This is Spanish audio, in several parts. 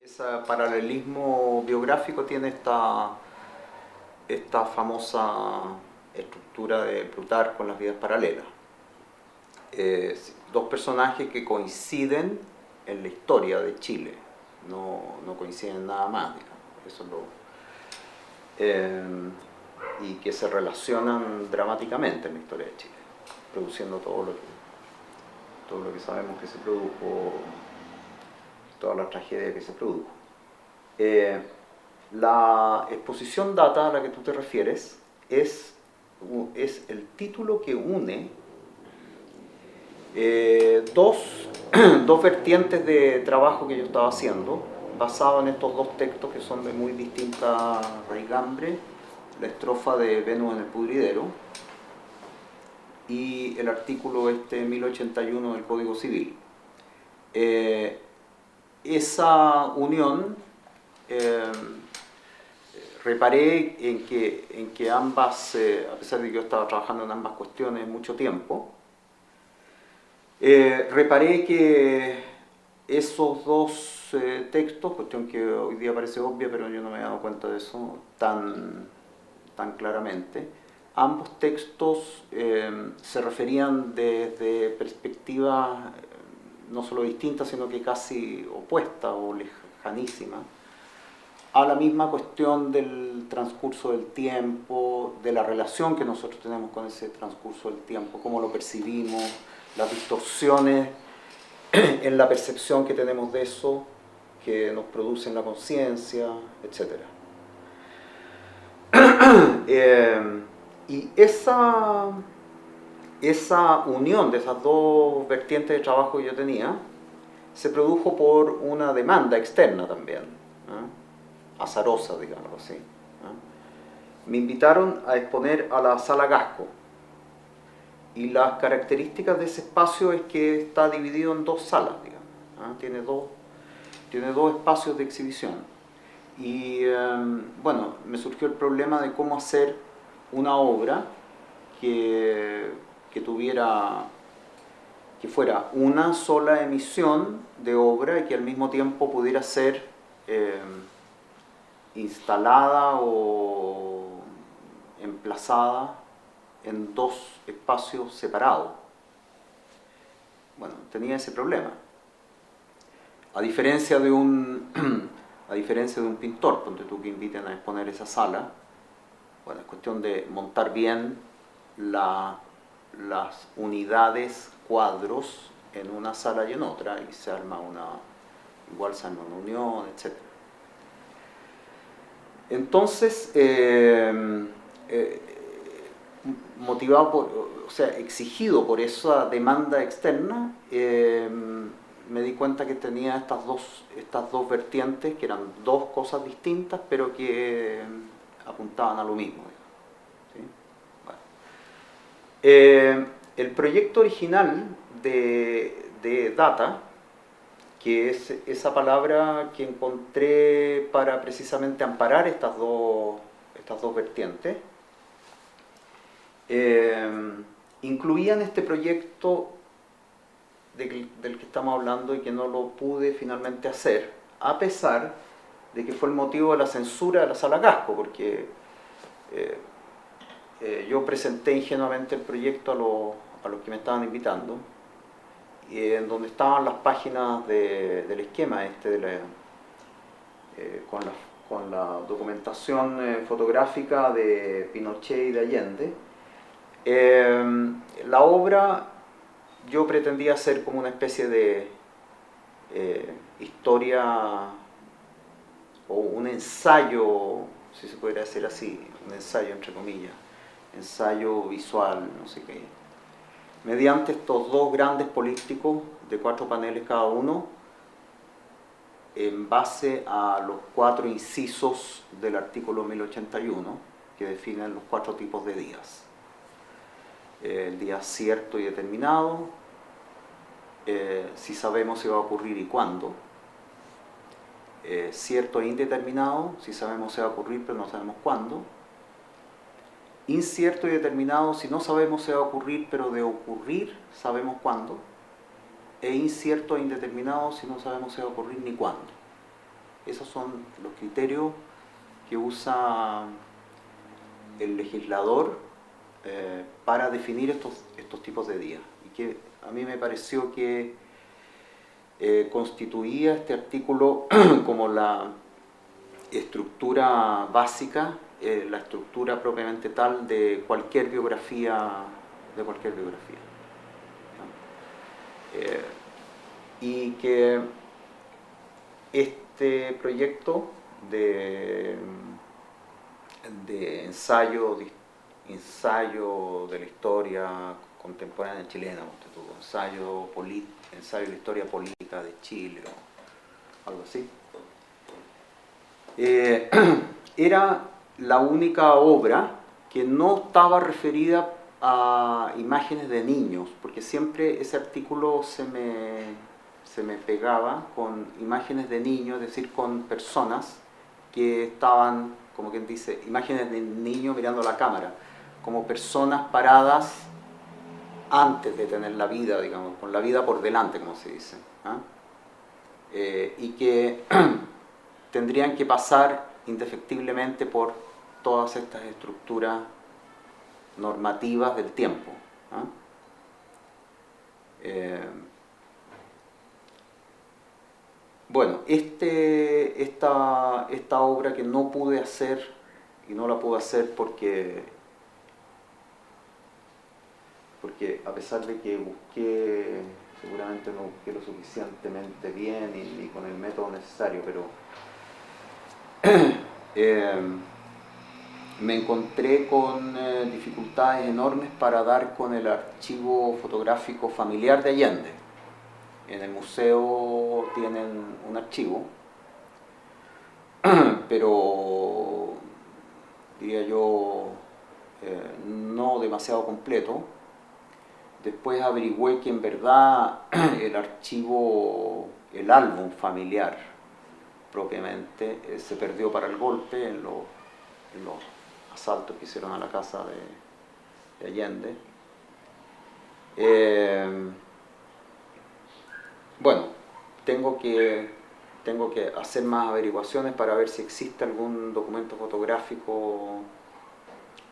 Ese paralelismo biográfico tiene esta famosa estructura de Plutarco en las vidas paralelas. Dos personajes que coinciden en la historia de Chile, no coinciden en nada más, digamos. Eso es y que se relacionan dramáticamente en la historia de Chile, produciendo todo lo que sabemos que se produjo, toda la tragedia que se produjo. La exposición data a la que tú te refieres es el título que une dos vertientes de trabajo que yo estaba haciendo, basado en estos dos textos que son de muy distinta raigambre: la estrofa de Venus en el Pudridero y el artículo 1081 del Código Civil. Esa unión, reparé en que ambas, a pesar de que yo estaba trabajando en ambas cuestiones mucho tiempo, reparé que esos dos textos, cuestión que hoy día parece obvia, pero yo no me he dado cuenta de eso tan claramente, ambos textos se referían desde perspectivas no solo distintas, sino que casi opuestas o lejanísimas a la misma cuestión del transcurso del tiempo, de la relación que nosotros tenemos con ese transcurso del tiempo, cómo lo percibimos, las distorsiones en la percepción que tenemos de eso, que nos produce en la conciencia, etc. Y esa unión de esas dos vertientes de trabajo que yo tenía se produjo por una demanda externa también, azarosa, digamos así. Me invitaron a exponer a la Sala Gasco, y las características de ese espacio es que está dividido en dos salas, digamos. Tiene dos espacios de exhibición. Y bueno, me surgió el problema de cómo hacer una obra que fuera una sola emisión de obra y que al mismo tiempo pudiera ser instalada o emplazada en dos espacios separados. Bueno, tenía ese problema. A diferencia de un pintor, ponte tú, que inviten a exponer esa sala, bueno, es cuestión de montar bien las unidades, cuadros, en una sala y en otra, y se arma igual se arma una unión, etc. Entonces, motivado exigido por esa demanda externa, me di cuenta que tenía estas dos vertientes, que eran dos cosas distintas, pero que apuntaban a lo mismo. ¿Sí? Bueno. El proyecto original de data, que es esa palabra que encontré para precisamente amparar estas dos vertientes, incluían este proyecto del que estamos hablando y que no lo pude finalmente hacer, a pesar de que fue el motivo de la censura de la Sala Gasco, porque yo presenté ingenuamente el proyecto a los que me estaban invitando, en donde estaban las páginas del esquema con la documentación fotográfica de Pinochet y de Allende. La obra yo pretendía hacer como una especie de historia o un ensayo, si se pudiera decir así, un ensayo entre comillas, ensayo visual, no sé qué, mediante estos dos grandes polípticos de 4 paneles cada uno, en base a los 4 incisos del artículo 1081, que definen los 4 tipos de días. El día cierto y determinado, si sabemos si va a ocurrir y cuándo. Cierto e indeterminado, si sabemos si va a ocurrir pero no sabemos cuándo. Incierto y determinado, si no sabemos si va a ocurrir pero de ocurrir sabemos cuándo. E incierto e indeterminado, si no sabemos si va a ocurrir ni cuándo. Esos son los criterios que usa el legislador para definir estos tipos de días. Y que a mí me pareció que constituía este artículo como la estructura básica, la estructura propiamente tal de cualquier biografía, y que este proyecto de ensayo de la historia contemporánea chilena, ensayo de la historia política de Chile o algo así, era la única obra que no estaba referida a imágenes de niños, porque siempre ese artículo se me pegaba con imágenes de niños, es decir, con personas que estaban, como quien dice, imágenes de niños mirando la cámara, como personas paradas antes de tener la vida, digamos, con la vida por delante, como se dice, y que tendrían que pasar indefectiblemente por todas estas estructuras normativas del tiempo. Bueno, esta obra que no pude hacer, y no la pude hacer porque a pesar de que busqué, seguramente no busqué lo suficientemente bien ni con el método necesario, pero me encontré con dificultades enormes para dar con el archivo fotográfico familiar de Allende. En el museo tienen un archivo, pero diría yo no demasiado completo. Después averigüé que en verdad el archivo, el álbum familiar propiamente, se perdió para el golpe en los asaltos que hicieron a la casa de Allende. Bueno, tengo que hacer más averiguaciones para ver si existe algún documento fotográfico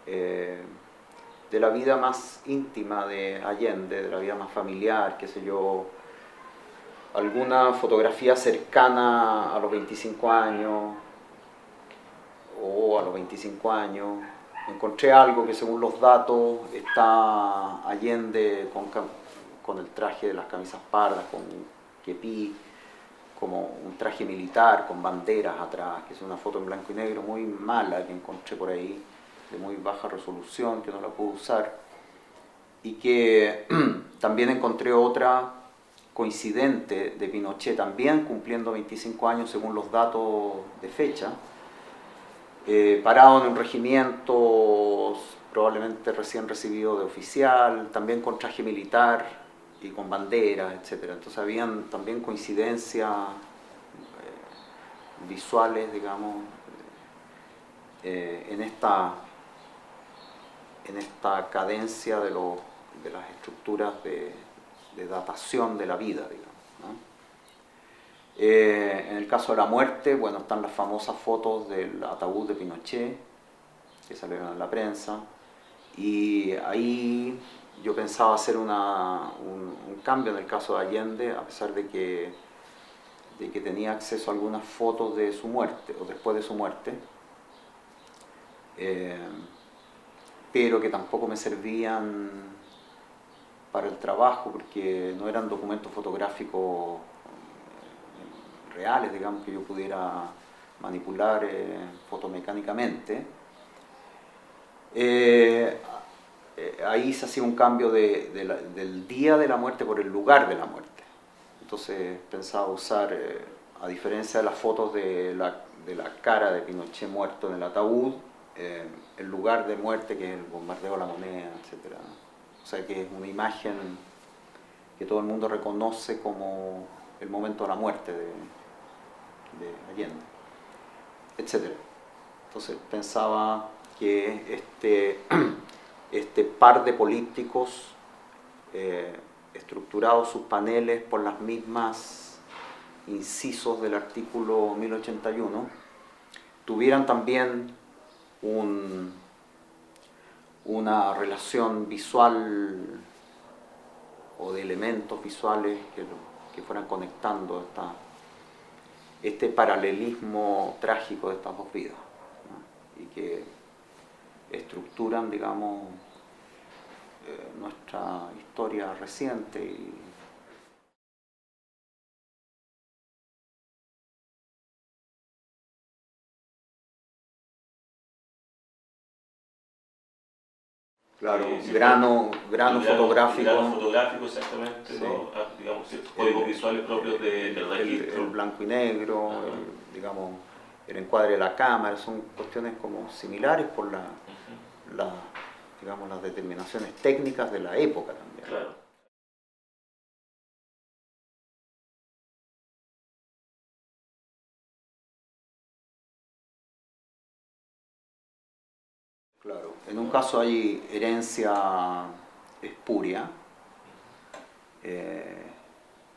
de la vida más íntima de Allende, de la vida más familiar, qué sé yo, alguna fotografía cercana a los 25 años o a los 25 años. Encontré algo que según los datos está Allende con el traje de las camisas pardas, con kepí, como un traje militar con banderas atrás, que es una foto en blanco y negro muy mala que encontré por ahí, de muy baja resolución, que no la pude usar, y que también encontré otra coincidente de Pinochet, también cumpliendo 25 años según los datos de fecha, parado en un regimiento probablemente recién recibido de oficial, también con traje militar y con banderas, etc. Entonces habían también coincidencias visuales, digamos, en esta cadencia de las estructuras de datación de la vida, digamos, ¿no? En el caso de la muerte, bueno, están las famosas fotos del ataúd de Pinochet que salieron en la prensa, y ahí yo pensaba hacer un cambio en el caso de Allende, a pesar de que tenía acceso a algunas fotos de su muerte o después de su muerte, pero que tampoco me servían para el trabajo porque no eran documentos fotográficos reales, digamos, que yo pudiera manipular fotomecánicamente. Ahí se hacía un cambio del día de la muerte por el lugar de la muerte. Entonces pensaba usar, a diferencia de las fotos de la cara de Pinochet muerto en el ataúd, el lugar de muerte, que es el bombardeo de la Moneda, etc. O sea que es una imagen que todo el mundo reconoce como el momento de la muerte de Allende, etc. Entonces pensaba que este par de políticos estructurados sus paneles por las mismas incisos del artículo 1081 tuvieran también una relación visual o de elementos visuales que fueran conectando este paralelismo trágico de estas dos vidas, ¿no? Y que estructuran, digamos, nuestra historia reciente. Claro, Sí, grano fotográfico. Grano fotográfico, exactamente, Sí. ¿no? Digamos, ciertos códigos visuales propios del registro. El blanco y negro, digamos, el encuadre de la cámara, son cuestiones como similares por digamos, las determinaciones técnicas de la época también. Claro. Claro, en un caso hay herencia espuria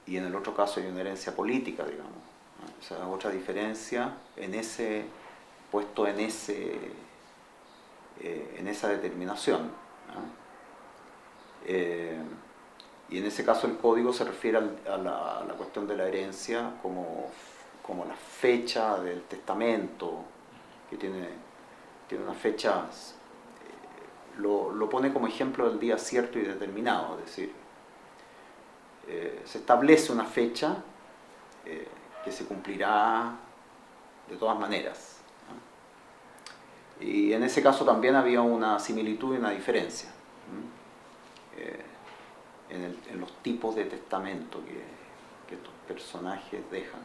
y en el otro caso hay una herencia política, digamos, ¿no? O sea, otra diferencia puesto en esa determinación, ¿no? Y en ese caso el código se refiere a la cuestión de la herencia como la fecha del testamento, que tiene una fecha, lo pone como ejemplo del día cierto y determinado, es decir, se establece una fecha que se cumplirá de todas maneras, ¿no? Y en ese caso también había una similitud y una diferencia, ¿no? En los tipos de testamento que estos personajes dejan.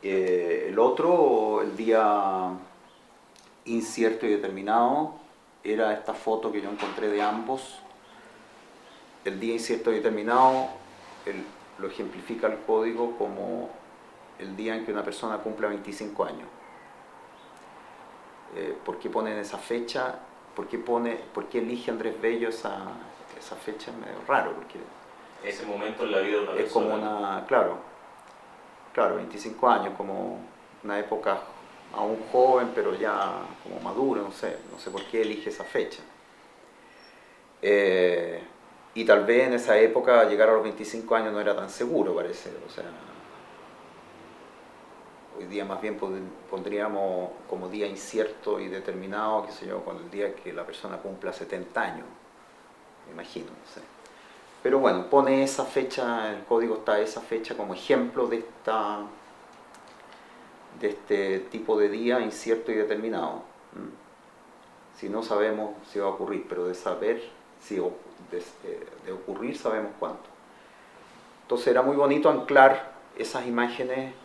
El otro, el día incierto y determinado, era esta foto que yo encontré de ambos. El día incierto y determinado lo ejemplifica el código como el día en que una persona cumpla 25 años. ¿Por qué ponen esa fecha? ¿Por qué elige Andrés Bello esa fecha? Es medio raro, porque Ese momento en la vida de una persona. es como claro, 25 años, como una época aún joven, pero ya como maduro, no sé por qué elige esa fecha. Y tal vez en esa época llegar a los 25 años no era tan seguro, parece. O sea, hoy día más bien pondríamos como día incierto y determinado, qué sé yo, con el día que la persona cumpla 70 años, me imagino, no sé. Pero bueno, pone esa fecha, el código está esa fecha como ejemplo de este tipo de día incierto y determinado. Si no sabemos si va a ocurrir, pero de saber si de ocurrir sabemos cuánto. Entonces era muy bonito anclar esas imágenes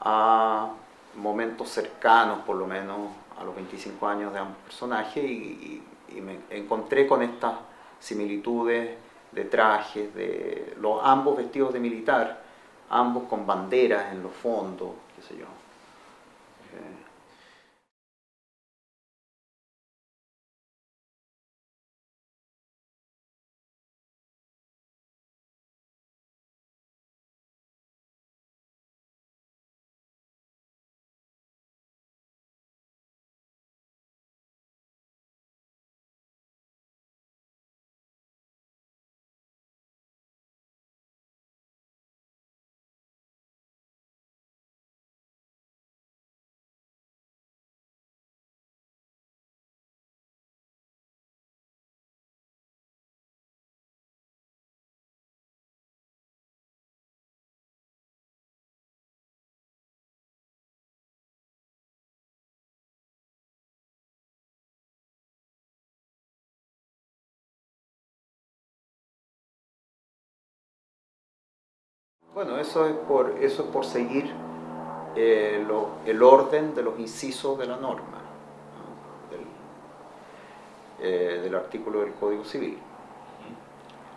a momentos cercanos, por lo menos a los 25 años de ambos personajes, y me encontré con estas similitudes de trajes, de ambos vestidos de militar, ambos con banderas en los fondos, qué sé yo. Bueno, eso es por seguir el orden de los incisos de la norma, ¿no? Del artículo del Código Civil.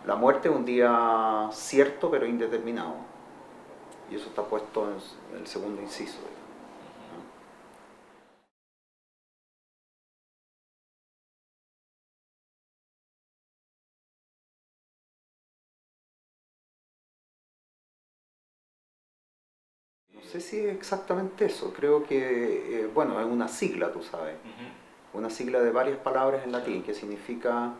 La muerte es un día cierto pero indeterminado, y eso está puesto en el segundo inciso. sé si es exactamente eso. Creo que, bueno, es una sigla, tú sabes. Una sigla de varias palabras en latín que significa,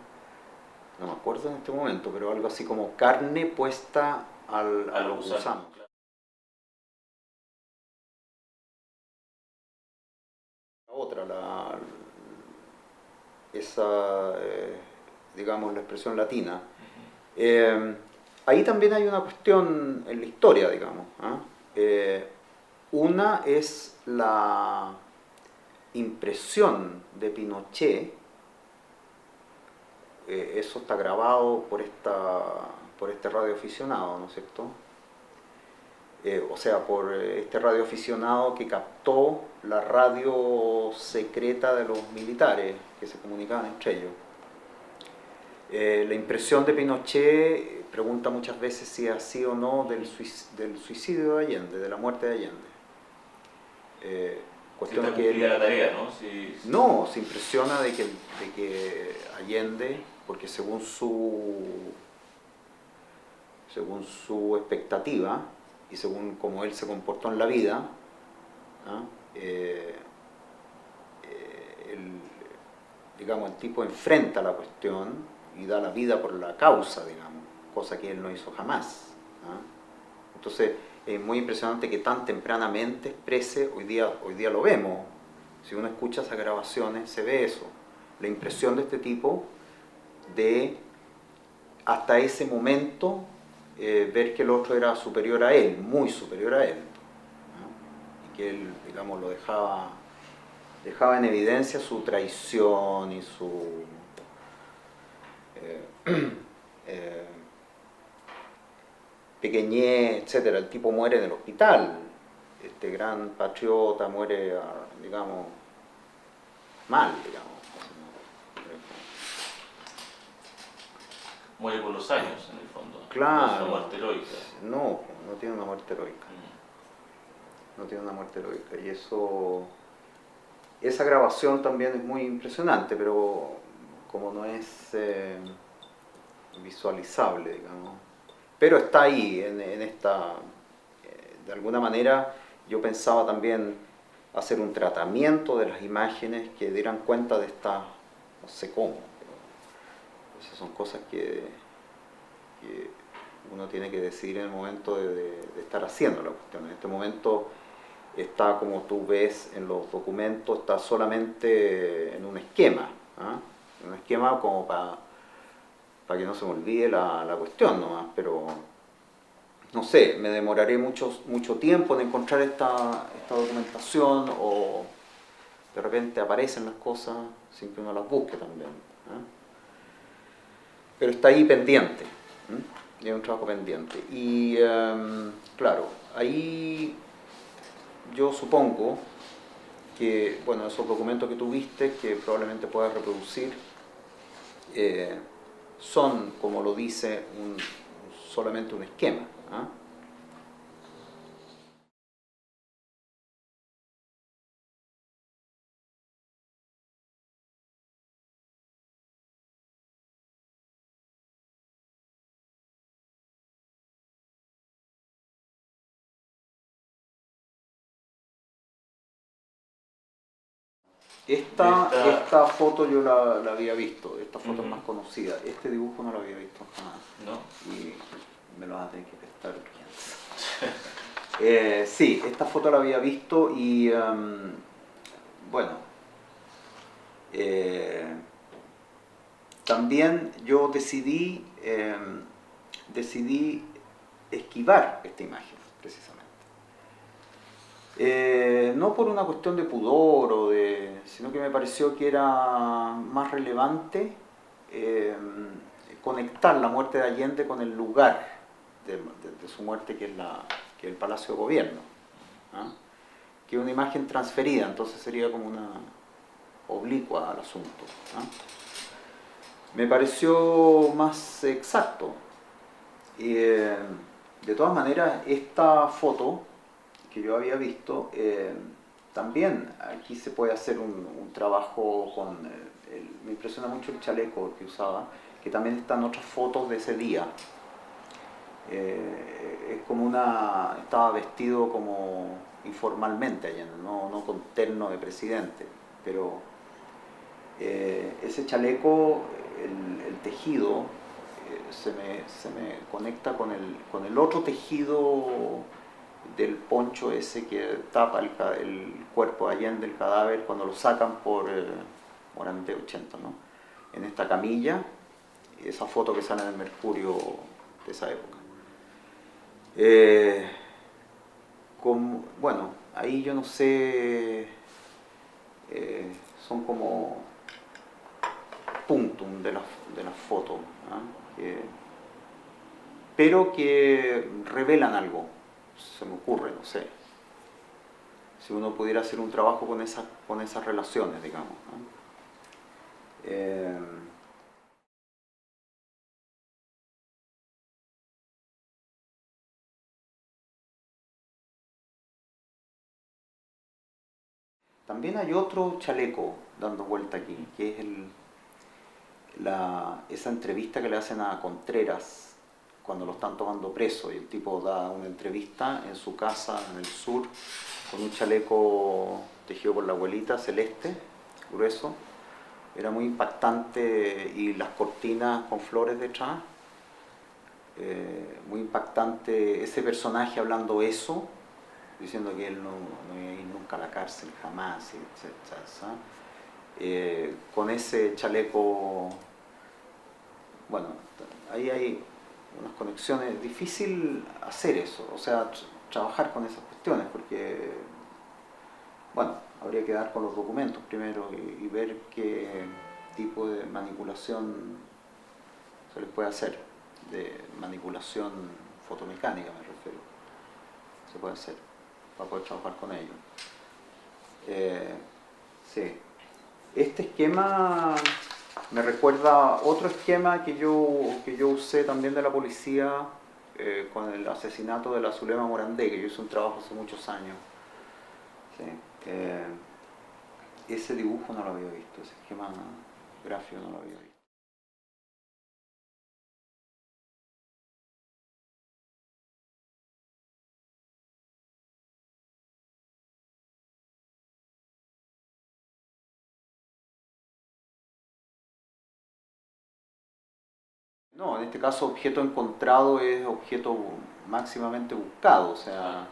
no me acuerdo en este momento, pero algo así como carne puesta a los gusanos. Otra, esa, digamos, la expresión latina. Ahí también hay una cuestión en la historia, digamos. ¿Ah? Una es la impresión de Pinochet, eso está grabado por este radioaficionado, ¿no es cierto? O sea, por este radioaficionado que captó la radio secreta de los militares que se comunicaban entre ellos. La impresión de Pinochet pregunta muchas veces si es así o no del suicidio de Allende, de la muerte de Allende. Cuestión que él, la tarea, ¿no? No, se impresiona de que Allende, porque según su expectativa y según cómo él se comportó en la vida, ¿ah? Digamos, el tipo enfrenta la cuestión y da la vida por la causa, digamos, cosa que él no hizo jamás. ¿Ah? Entonces, es muy impresionante que tan tempranamente exprese, hoy día lo vemos, si uno escucha esas grabaciones se ve eso, la impresión de este tipo de hasta ese momento ver que el otro era superior a él, muy superior a él, ¿no? Y que él, digamos, lo dejaba en evidencia su traición y su pequeñez, etcétera. El tipo muere en el hospital, este gran patriota muere, digamos, mal, digamos. Muere por los años, en el fondo. Claro. No es una muerte heroica. No tiene una muerte heroica. No tiene una muerte heroica. Y esa grabación también es muy impresionante, pero como no es visualizable, digamos. Pero está ahí, en esta... de alguna manera yo pensaba también hacer un tratamiento de las imágenes que dieran cuenta de esta... no sé cómo, pero esas son cosas que uno tiene que decidir en el momento de estar haciendo la cuestión. En este momento está, como tú ves en los documentos, está solamente en un esquema, ¿ah? En un esquema como para que no se me olvide la cuestión nomás, pero no sé, me demoraré mucho tiempo en encontrar esta documentación, o de repente aparecen las cosas sin que uno las busque también, ¿ah? Pero está ahí pendiente, ¿eh? Y es un trabajo pendiente. Y claro, ahí yo supongo que, bueno, esos documentos que tú viste, que probablemente puedas reproducir, son, como lo dice, solamente un esquema. ¿Ah? Esta foto yo la había visto, esta foto es más conocida, este dibujo no lo había visto jamás. ¿No? Y me lo vas a tener que prestar urgencia. Sí, esta foto la había visto y bueno, también yo decidí esquivar esta imagen, precisamente. No por una cuestión de pudor, sino que me pareció que era más relevante conectar la muerte de Allende con el lugar de su muerte, que es el Palacio de Gobierno, ¿ah? Que es una imagen transferida, entonces sería como una oblicua al asunto, ¿ah? Me pareció más exacto. De todas maneras, esta foto que yo había visto, también aquí se puede hacer un trabajo con... me impresiona mucho el chaleco que usaba, que también están otras fotos de ese día. Es como estaba vestido como informalmente Allende, no con terno de presidente, pero ese chaleco, el tejido, se me conecta con el otro tejido del poncho ese que tapa el cuerpo de Allende, el cadáver, cuando lo sacan por Morandé 80, ¿no? En esta camilla, esa foto que sale en el Mercurio de esa época. Bueno, ahí yo no sé, son como puntum de las fotos, ¿eh? Pero que revelan algo, se me ocurre, no sé. Si uno pudiera hacer un trabajo con esas relaciones, digamos, ¿no? También hay otro chaleco dando vuelta aquí, que es esa entrevista que le hacen a Contreras cuando lo están tomando preso, y el tipo da una entrevista en su casa en el sur con un chaleco tejido por la abuelita, celeste, grueso. Era muy impactante, y las cortinas con flores detrás, muy impactante ese personaje hablando eso, diciendo que él no iba a ir nunca a la cárcel, jamás, etc. Con ese chaleco, bueno, ahí hay unas conexiones. Es difícil hacer eso, o sea, trabajar con esas cuestiones, porque, bueno, habría que dar con los documentos primero y ver qué tipo de manipulación se les puede hacer, de manipulación fotomecánica me refiero, se puede hacer para poder trabajar con ellos. Sí. Este esquema me recuerda otro esquema que yo usé también de la policía con el asesinato de la Zulema Morandé, que yo hice un trabajo hace muchos años. Sí. Ese dibujo no lo había visto, ese esquema gráfico no lo había visto. No, en este caso objeto encontrado es objeto máximamente buscado, o sea,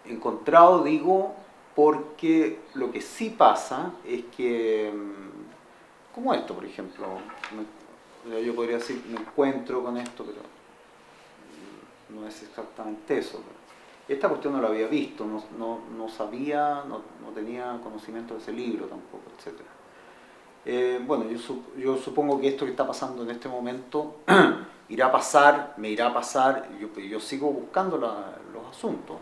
encontrado digo porque lo que sí pasa es que, como esto por ejemplo, yo podría decir me encuentro con esto, pero no es exactamente eso. Esta cuestión no la había visto, no sabía, no tenía conocimiento de ese libro tampoco, etc. Bueno, yo supongo que esto que está pasando en este momento irá a pasar, me irá a pasar, yo sigo buscando los asuntos.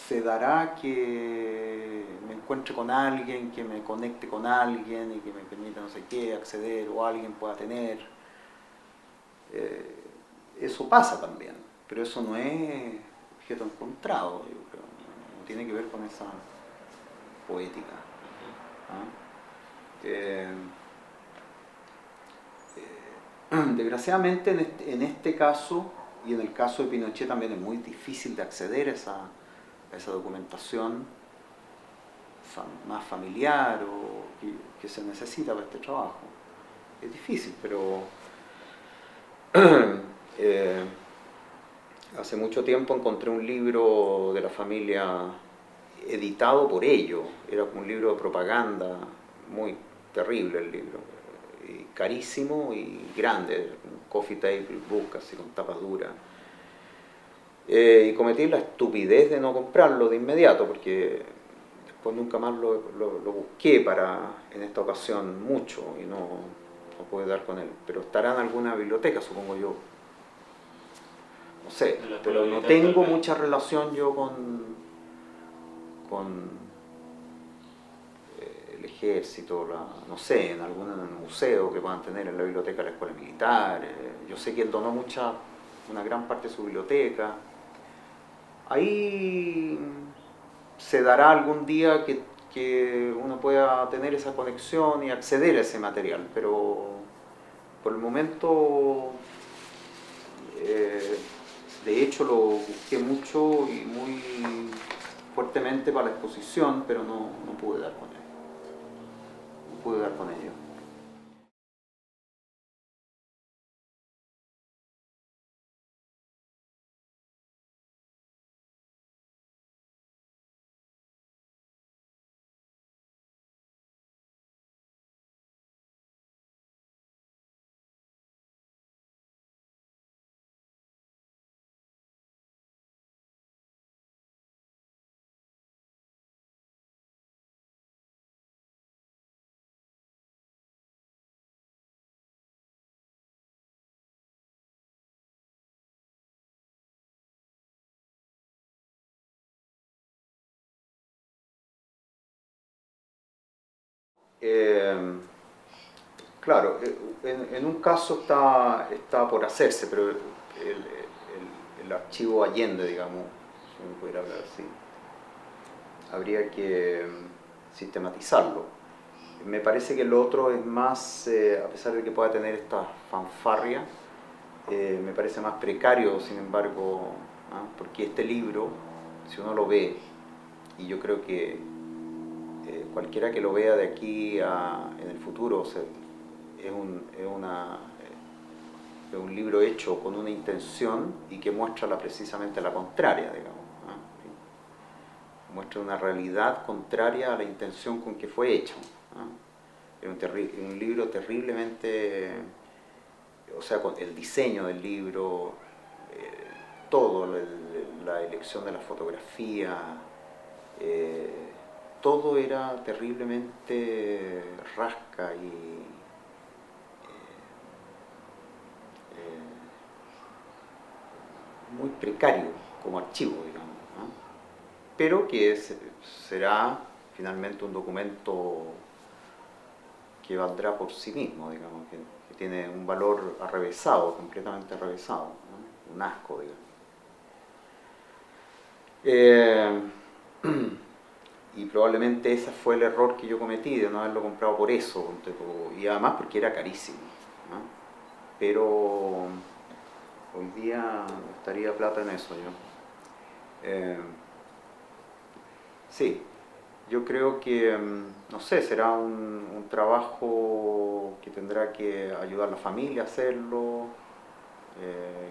Se dará que me encuentre con alguien, que me conecte con alguien y que me permita no sé qué, acceder, o alguien pueda tener. Eso pasa también, pero eso no es objeto encontrado, yo creo, no tiene que ver con esa poética. Desgraciadamente en este caso, y en el caso de Pinochet también, es muy difícil de acceder a esa documentación más familiar o que se necesita para este trabajo. Es difícil, pero hace mucho tiempo encontré un libro de la familia editado por ellos, era un libro de propaganda, muy terrible el libro, y carísimo y grande, un coffee table book así con tapa dura. Y cometí la estupidez de no comprarlo de inmediato, porque después nunca más lo busqué en esta ocasión mucho, y no pude dar con él, pero estará en alguna biblioteca, supongo yo. No sé, pero no tengo mucha relación yo con el ejército, no sé, en algún museo que puedan tener en la biblioteca de la Escuela Militar. Yo sé que él donó una gran parte de su biblioteca. Ahí se dará algún día que uno pueda tener esa conexión y acceder a ese material, pero por el momento de hecho lo busqué mucho y muy fuertemente para la exposición, pero no pude dar con él. No pude dar con ello. Claro, en un caso está por hacerse, pero el archivo Allende, digamos, si uno pudiera hablar así, habría que sistematizarlo. Me parece que lo otro es más, a pesar de que pueda tener esta fanfarria, me parece más precario, sin embargo, ¿ah? Porque este libro, si uno lo ve, y yo creo que cualquiera que lo vea de aquí en el futuro, o sea, es un libro hecho con una intención y que muestra precisamente la contraria, digamos. ¿Ah? Muestra una realidad contraria a la intención con que fue hecho. ¿Ah? Es un libro terriblemente, o sea, con el diseño del libro, todo, la elección de la fotografía, todo era terriblemente rasca y muy precario como archivo, digamos, ¿no? Pero que será finalmente un documento que valdrá por sí mismo, digamos, que tiene un valor arrevesado, completamente arrevesado, ¿no? Un asco, digamos. Y probablemente ese fue el error que yo cometí, de no haberlo comprado por eso, y además porque era carísimo, ¿no? Pero hoy día estaría plata en eso yo. Sí, yo creo que, no sé, será un trabajo que tendrá que ayudar a la familia a hacerlo,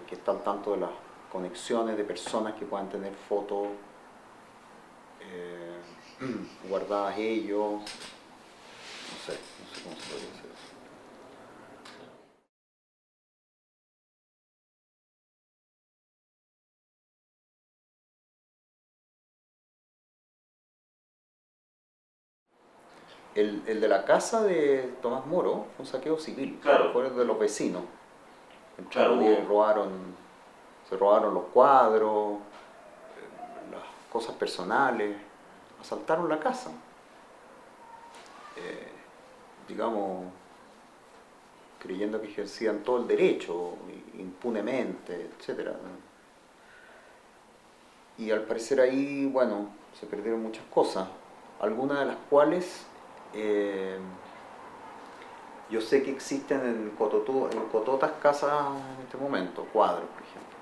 que está al tanto de las conexiones de personas que puedan tener fotos guardadas ellos, no sé cómo se podría hacer eso. El de la casa de Tomás Moro fue un saqueo civil, Claro. fue de los vecinos. Entraron Claro, y se robaron los cuadros, las cosas personales, asaltaron la casa. Digamos, creyendo que ejercían todo el derecho, impunemente, etc. Y al parecer ahí, bueno, se perdieron muchas cosas, algunas de las cuales yo sé que existen en Cototas casas en este momento, cuadros, por ejemplo,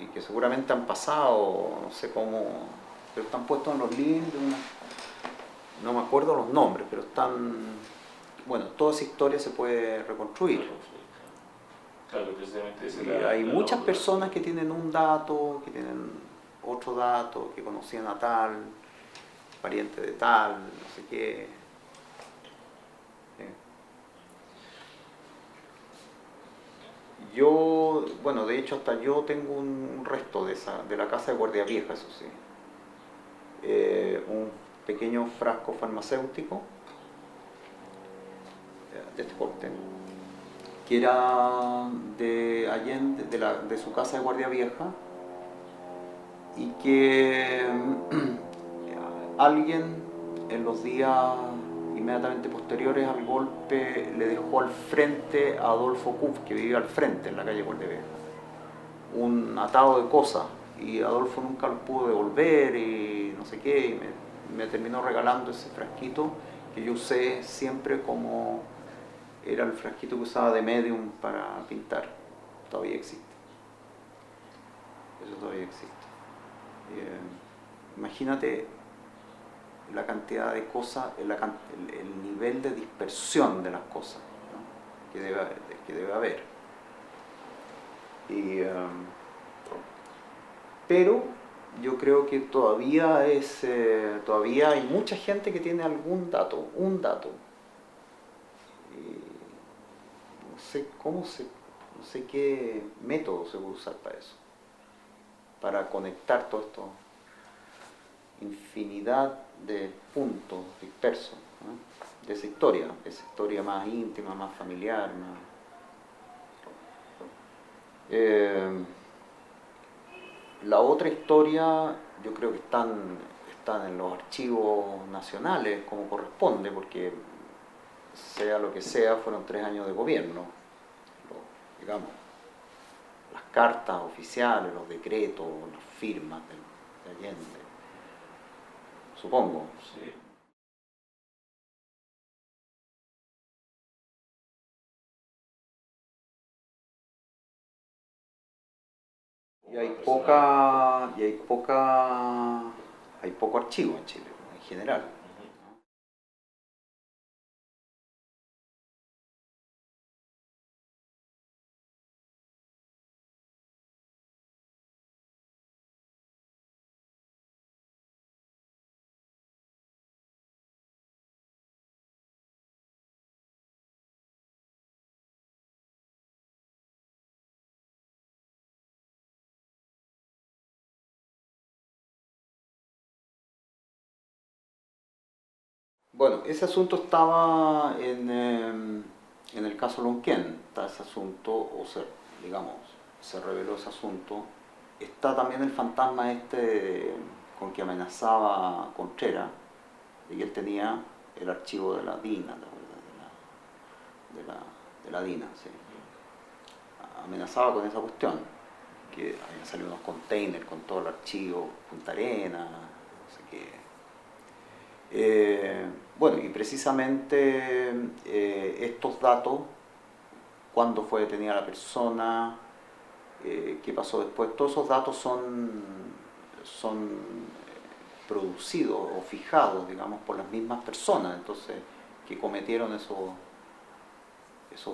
y que seguramente han pasado, no sé cómo, pero están puestos en los living de no me acuerdo los nombres, pero están, bueno, toda esa historia se puede reconstruir. claro, precisamente Y hay muchas personas que tienen un dato, que tienen otro dato, que conocían a tal, pariente de tal, no sé qué. Yo, bueno, de hecho hasta yo tengo un resto de la casa de Guardia Vieja, eso sí. Un pequeño frasco farmacéutico de este porte, que era de Allende, de su casa de Guardia Vieja, y que alguien en los días inmediatamente posteriores al golpe le dejó al frente a Adolfo Kuff, que vivía al frente en la calle Guardia Vieja, un atado de cosas, y Adolfo nunca los pudo devolver y no sé qué, y me terminó regalando ese frasquito que yo usé siempre como era el frasquito que usaba de medium para pintar. Todavía existe. Eso todavía existe. Imagínate la cantidad de cosas, el nivel de dispersión de las cosas, ¿no? que debe haber. Pero yo creo que todavía hay mucha gente que tiene algún dato, un dato. No sé no sé qué método se puede usar para eso, para conectar todo esto, infinidad de puntos dispersos, ¿no? De esa historia más íntima, más familiar, más... La otra historia yo creo que están en los archivos nacionales como corresponde, porque sea lo que sea, fueron 3 años de gobierno. Digamos, las cartas oficiales, los decretos, las firmas de Allende, supongo. Sí. Y hay poco archivo en Chile, en general. Bueno, ese asunto estaba en el caso Lonquén, está ese asunto, digamos, se reveló ese asunto. Está también el fantasma con que amenazaba Contreras, y él tenía el archivo de la DINA, ¿te acuerdas? De la DINA, sí. Amenazaba con esa cuestión, que habían salido unos containers con todo el archivo, Punta Arenas, no sé qué. Bueno, y precisamente estos datos, cuándo fue detenida la persona, qué pasó después, todos esos datos son producidos o fijados, digamos, por las mismas personas, entonces, que cometieron esos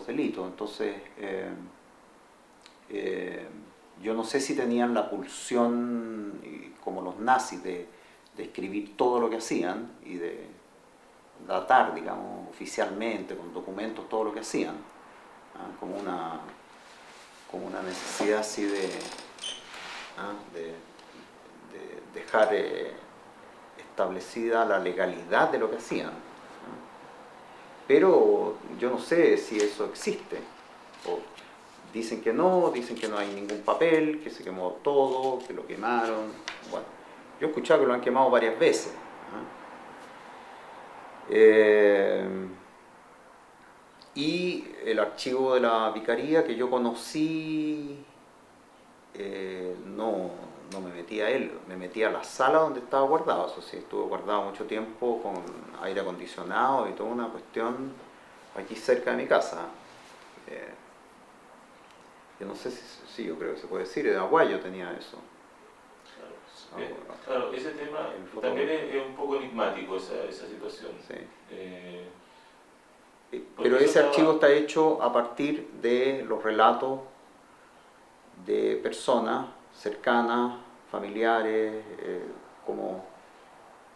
delitos. Entonces, yo no sé si tenían la pulsión, como los nazis, de escribir todo lo que hacían y de datar, digamos, oficialmente, con documentos, todo lo que hacían, ¿ah? Como una necesidad así ¿ah? de dejar establecida la legalidad de lo que hacían. ¿Ah? Pero yo no sé si eso existe. O dicen que no hay ningún papel, que se quemó todo, que lo quemaron. Bueno, yo he escuchado que lo han quemado varias veces. Y el archivo de la vicaría que yo conocí, no me metí a él, me metí a la sala donde estaba guardado. Eso sí, estuvo guardado mucho tiempo con aire acondicionado y toda una cuestión aquí cerca de mi casa. Yo no sé si yo creo que se puede decir, de Aguayo tenía eso. Claro, ese tema también es un poco enigmático, esa situación. Sí. Porque Pero eso ese archivo estaba... está hecho a partir de los relatos de personas cercanas, familiares, como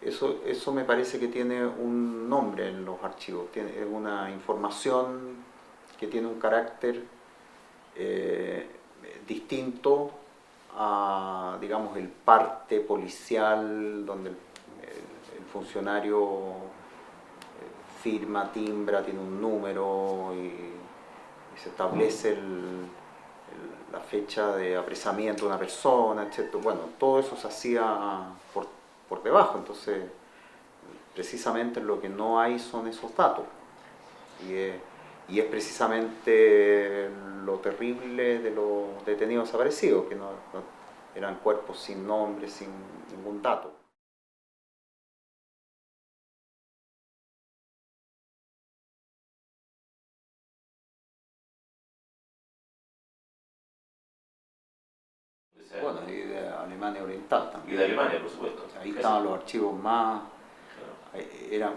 eso me parece que tiene un nombre en los archivos, es una información que tiene un carácter distinto a, digamos, el parte policial donde el funcionario firma, timbra, tiene un número y se establece la fecha de apresamiento de una persona, etc. Bueno, todo eso se hacía por debajo, entonces precisamente lo que no hay son esos datos. Y es precisamente lo terrible de los detenidos desaparecidos, que no eran cuerpos sin nombre, sin ningún dato. Bueno, y de Alemania Oriental Y también. de Alemania, por supuesto. Ahí estaban los archivos más, Claro. eran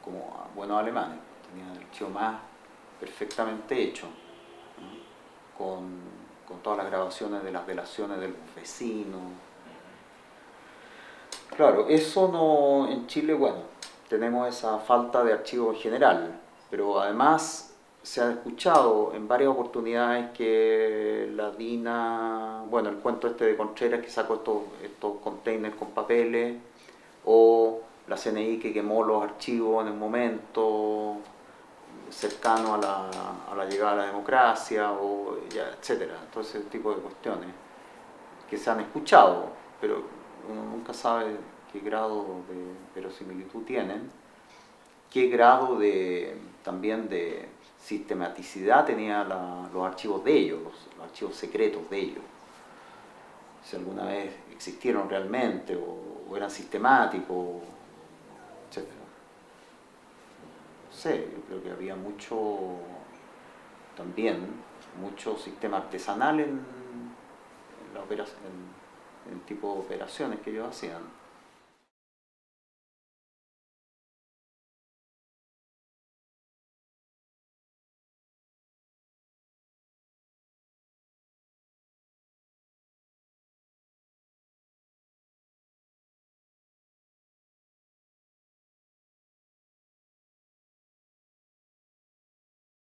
como buenos alemanes, tenían el archivo más perfectamente hecho, ¿no? Con todas las grabaciones de las delaciones de los vecinos. Claro, eso no, en Chile, bueno, tenemos esa falta de archivo general, pero además se ha escuchado en varias oportunidades que la DINA, bueno, el cuento este de Contreras que sacó estos containers con papeles, o la CNI que quemó los archivos en el momento cercano a la llegada a la democracia, o ya, etcétera, todo ese tipo de cuestiones que se han escuchado, pero uno nunca sabe qué grado de verosimilitud tienen, qué grado también de sistematicidad tenían los archivos de ellos, los archivos secretos de ellos. Si alguna vez existieron realmente o eran sistemáticos, etc. No sé, yo creo que había mucho sistema artesanal en el tipo de operaciones que ellos hacían.